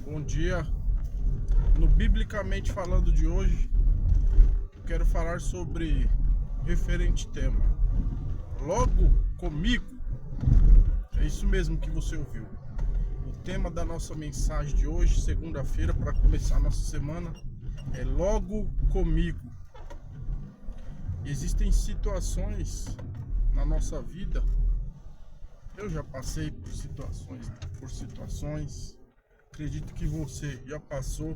Bom dia. No Biblicamente Falando de hoje, eu quero falar sobre o referente tema. Logo comigo. É isso mesmo que você ouviu. O tema da nossa mensagem de hoje, segunda-feira, para começar a nossa semana, é logo comigo. Existem situações na nossa vida. Eu já passei por situações. Acredito que você já passou.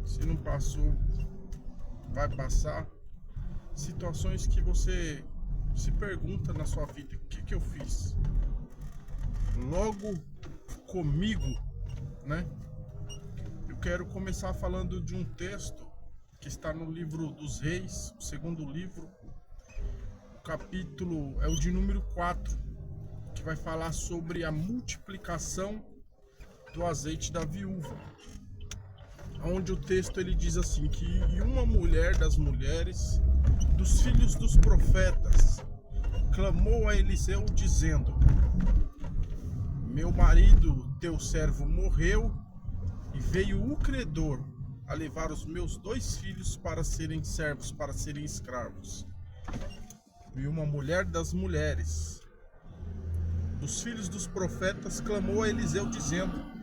Se não passou, vai passar. Situações que você se pergunta na sua vida: o que eu fiz? Logo comigo, né? Eu quero começar falando de um texto que está no livro dos Reis, o segundo livro. O capítulo é o de número 4, que vai falar sobre a multiplicação do azeite da viúva, onde o texto ele diz assim que uma mulher das mulheres dos filhos dos profetas clamou a Eliseu dizendo: meu marido, teu servo, morreu e veio o credor a levar os meus 2 filhos para serem servos, para serem escravos. E uma mulher das mulheres dos filhos dos profetas clamou a Eliseu dizendo: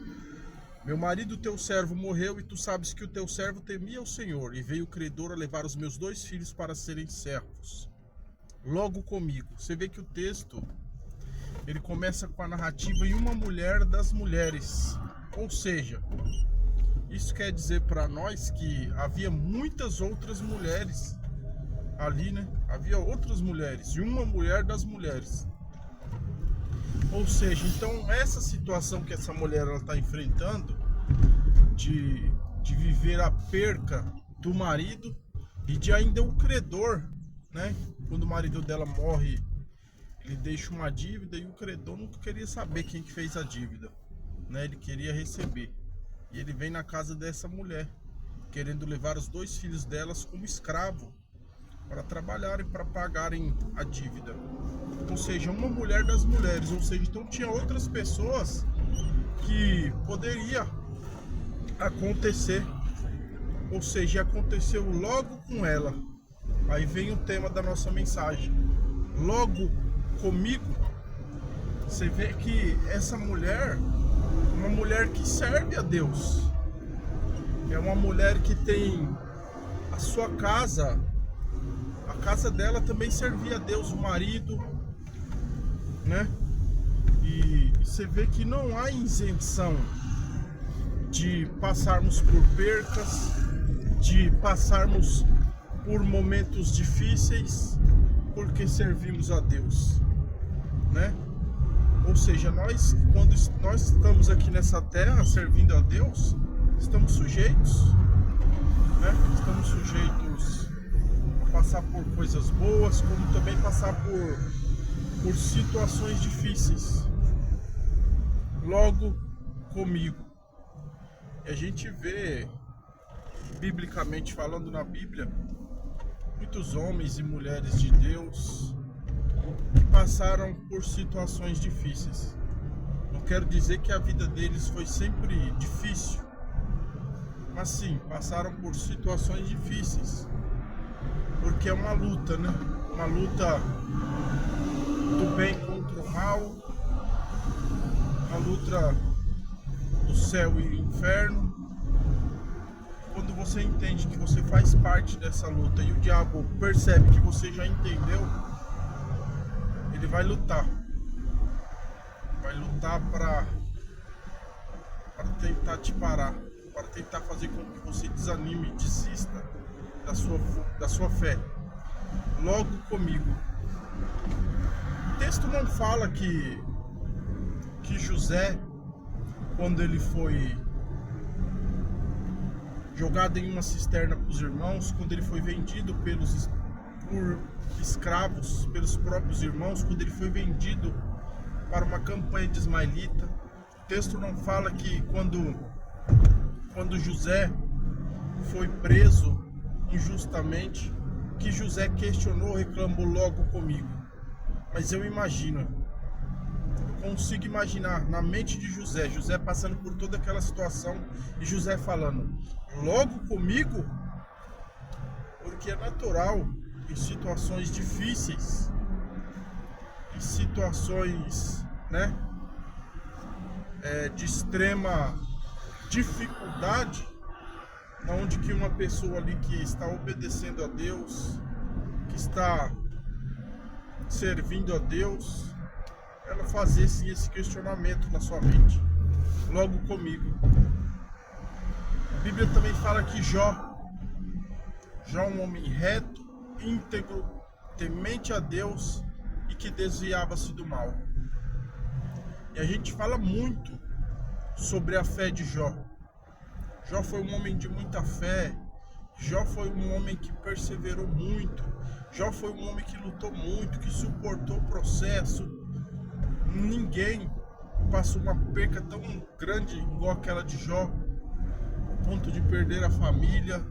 meu marido, teu servo, morreu, e tu sabes que o teu servo temia o Senhor, e veio o credor a levar os meus 2 filhos para serem servos. Logo comigo. Você vê que o texto ele começa com a narrativa em uma mulher das mulheres. Ou seja, isso quer dizer para nós que havia muitas outras mulheres ali, né? Havia outras mulheres e uma mulher das mulheres. Ou seja, então essa situação que essa mulher está enfrentando de viver a perca do marido e de ainda o credor, né? Quando o marido dela morre, ele deixa uma dívida e o credor nunca queria saber quem que fez a dívida, né? Ele queria receber. E ele vem na casa dessa mulher, querendo levar os 2 filhos delas como escravo para trabalharem, para pagarem a dívida. Ou seja, uma mulher das mulheres. Ou seja, então tinha outras pessoas que poderia acontecer. Ou seja, aconteceu logo com ela. Aí vem o tema da nossa mensagem. Logo comigo. Você vê que essa mulher, uma mulher que serve a Deus, é uma mulher que tem a sua casa. A casa dela também servia a Deus, o marido, né? E você vê que não há isenção de passarmos por percas, de passarmos por momentos difíceis, porque servimos a Deus, né? Ou seja, nós, quando nós estamos aqui nessa terra servindo a Deus, estamos sujeitos, né? Estamos sujeitos a passar por coisas boas, como também passar por situações difíceis. Logo comigo. E a gente vê, biblicamente falando na Bíblia, muitos homens e mulheres de Deus que passaram por situações difíceis. Não quero dizer que a vida deles foi sempre difícil, mas sim, passaram por situações difíceis, porque é uma luta, né? Uma luta do bem contra o mal, a luta do céu e do inferno. Quando você entende que você faz parte dessa luta e o diabo percebe que você já entendeu, ele vai lutar para tentar te parar, para tentar fazer com que você desanime e desista da sua fé. Logo comigo. O texto não fala que José, quando ele foi jogado em uma cisterna para os irmãos, quando ele foi vendido por escravos, pelos próprios irmãos, quando ele foi vendido para uma campanha de ismaelita. O texto não fala que quando José foi preso injustamente, que José questionou, reclamou logo comigo. Mas eu imagino, eu consigo imaginar na mente de José, José passando por toda aquela situação e José falando, logo comigo? Porque é natural em situações difíceis, em situações, né, de extrema dificuldade, onde que uma pessoa ali que está obedecendo a Deus, que está servindo a Deus, ela fazer sim esse questionamento na sua mente, logo comigo. A Bíblia também fala que Jó é um homem reto, íntegro, temente a Deus e que desviava-se do mal. E a gente fala muito sobre a fé de Jó. Jó foi um homem de muita fé. Jó foi um homem que perseverou muito. Jó foi um homem que lutou muito, que suportou o processo. Ninguém passou uma perca tão grande igual aquela de Jó, ao ponto de perder a família,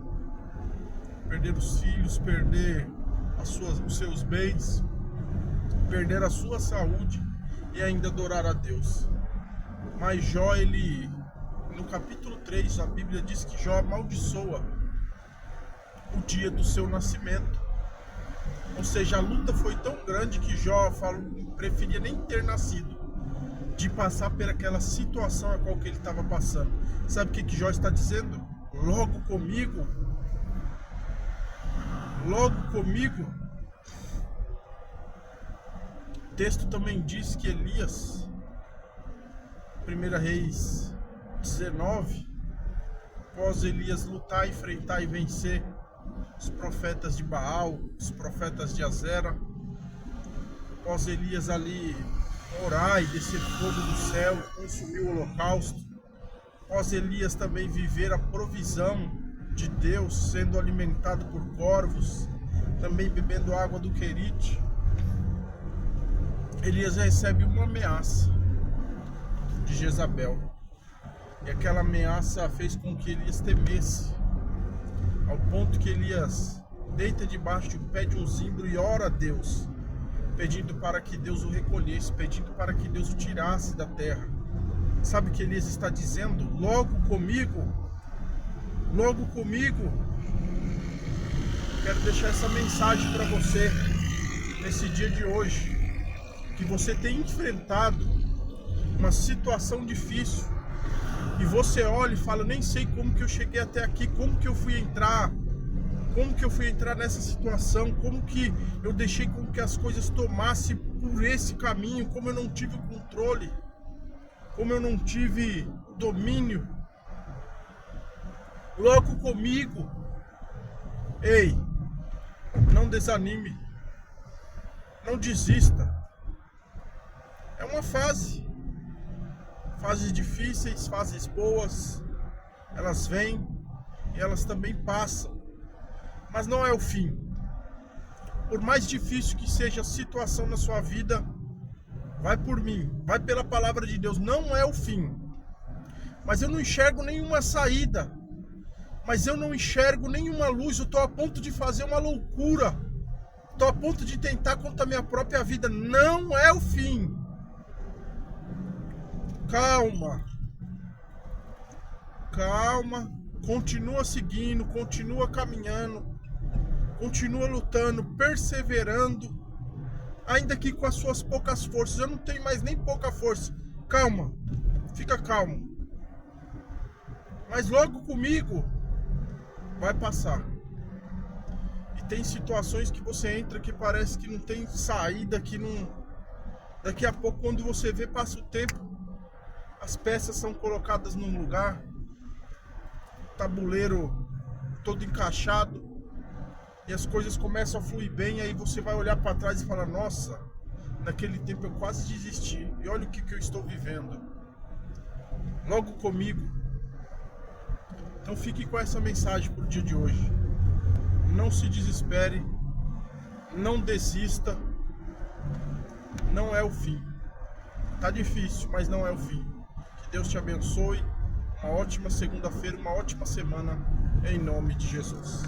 perder os filhos, perder os seus bens, perder a sua saúde e ainda adorar a Deus. Mas Jó, no capítulo 3, a Bíblia diz que Jó amaldiçoa o dia do seu nascimento. Ou seja, a luta foi tão grande que Jó preferia nem ter nascido, de passar por aquela situação a qual que ele estava passando. Sabe o que Jó está dizendo? Logo comigo. Logo comigo. O texto também diz que Elias, 1 Reis 19, após Elias lutar, enfrentar e vencer os profetas de Baal, os profetas de Azera, após Elias ali orar e descer fogo do céu, consumir o holocausto, após Elias também viver a provisão de Deus, sendo alimentado por corvos, também bebendo água do Querite, Elias recebe uma ameaça de Jezabel. E aquela ameaça fez com que Elias temesse, ao ponto que Elias deita debaixo do pé de um zimbro e ora a Deus, pedindo para que Deus o recolhesse, pedindo para que Deus o tirasse da terra. Sabe o que Elias está dizendo? Logo comigo, logo comigo. Quero deixar essa mensagem para você nesse dia de hoje, que você tem enfrentado uma situação difícil e você olha e fala, nem sei como que eu cheguei até aqui, como que eu fui entrar nessa situação, como que eu deixei com que as coisas tomassem por esse caminho, como eu não tive o controle, como eu não tive domínio. Logo comigo. Ei, não desanime, não desista. É uma fase. Fases difíceis, fases boas, elas vêm e elas também passam. Mas não é o fim. Por mais difícil que seja a situação na sua vida, vai por mim, vai pela palavra de Deus, não é o fim. Mas eu não enxergo nenhuma saída, mas eu não enxergo nenhuma luz, eu estou a ponto de fazer uma loucura, estou a ponto de tentar contra a minha própria vida, não é o fim. Calma, calma, continua seguindo, continua caminhando, continua lutando, perseverando, ainda que com as suas poucas forças. Eu não tenho mais nem pouca força. Calma, fica calmo. Mas logo comigo vai passar. E tem situações que você entra que parece que não tem saída, que não. Daqui a pouco, quando você vê, passa o tempo, as peças são colocadas num lugar, tabuleiro todo encaixado, e as coisas começam a fluir bem. Aí você vai olhar para trás e falar, nossa, naquele tempo eu quase desisti, e olha o que eu estou vivendo. Logo comigo. Então fique com essa mensagem para o dia de hoje. Não se desespere, não desista, não é o fim. Tá difícil, mas não é o fim. Que Deus te abençoe. Uma ótima segunda-feira, uma ótima semana, em nome de Jesus.